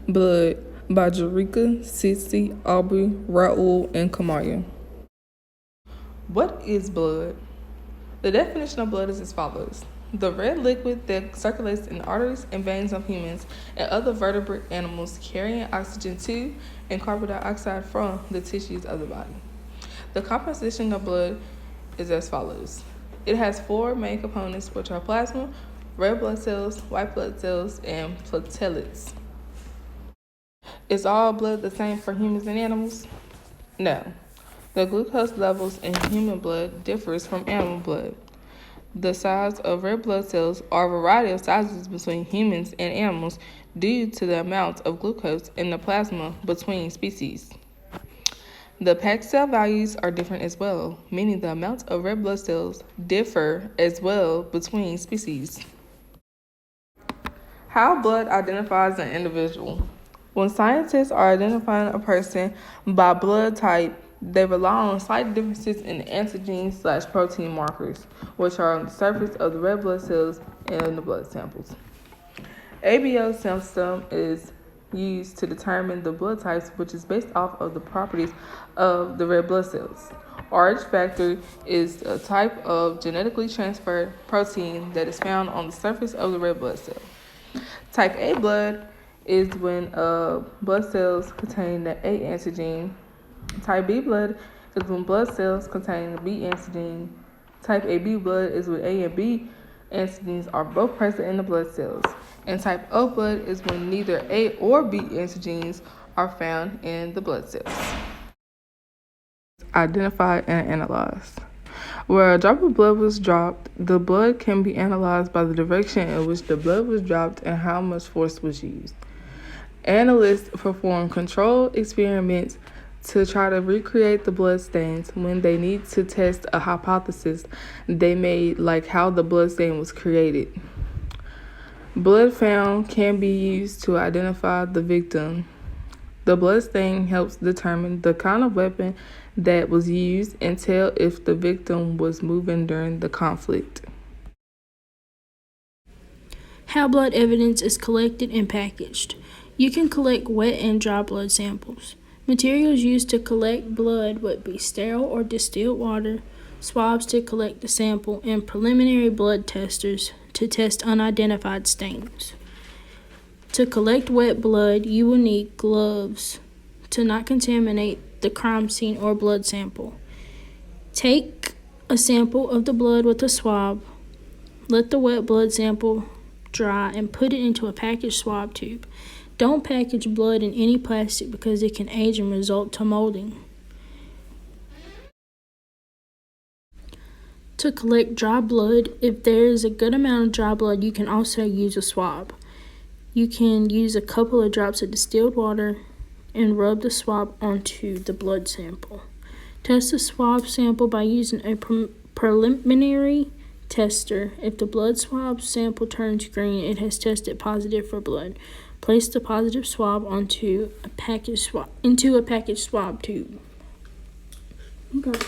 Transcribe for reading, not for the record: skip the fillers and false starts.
Blood by Jerika, Sissy, Aubrey, Raul, and Ky-mya. What is blood? The definition of blood is as follows. The red liquid that circulates in arteries and veins of humans and other vertebrate animals carrying oxygen to and carbon dioxide from the tissues of the body. The composition of blood is as follows. It has four main components, which are plasma, red blood cells, white blood cells, and platelets. Is all blood the same for humans and animals? No. The glucose levels in human blood differs from animal blood. The size of red blood cells are a variety of sizes between humans and animals due to the amount of glucose in the plasma between species. The packed cell values are different as well, meaning the amount of red blood cells differ as well between species. How blood identifies an individual. When scientists are identifying a person by blood type, they rely on slight differences in the antigen/protein markers, which are on the surface of the red blood cells and the blood samples. ABO system is used to determine the blood types, which is based off of the properties of the red blood cells. Rh factor is a type of genetically transferred protein that is found on the surface of the red blood cell. Type A blood is when blood cells contain the A antigen. Type B blood is when blood cells contain the B antigen. Type AB blood is when A and B antigens are both present in the blood cells. And type O blood is when neither A or B antigens are found in the blood cells. Identified and analyzed. Where a drop of blood was dropped, the blood can be analyzed by the direction in which the blood was dropped and how much force was used. Analysts perform controlled experiments to try to recreate the blood stains when they need to test a hypothesis they made, like how the blood stain was created. Blood found can be used to identify the victim. The blood stain helps determine the kind of weapon that was used and tell if the victim was moving during the conflict. How blood evidence is collected and packaged. You can collect wet and dry blood samples. Materials used to collect blood would be sterile or distilled water, swabs to collect the sample, and preliminary blood testers to test unidentified stains. To collect wet blood, you will need gloves to not contaminate the crime scene or blood sample. Take a sample of the blood with a swab. Let the wet blood sample dry and put it into a packaged swab tube. Don't package blood in any plastic because it can age and result to molding. To collect dry blood, if there is a good amount of dry blood, you can also use a swab. You can use a couple of drops of distilled water and rub the swab onto the blood sample. Test the swab sample by using a preliminary tester. If the blood swab sample turns green, it has tested positive for blood. Place the positive swab into a packaged swab tube. Okay,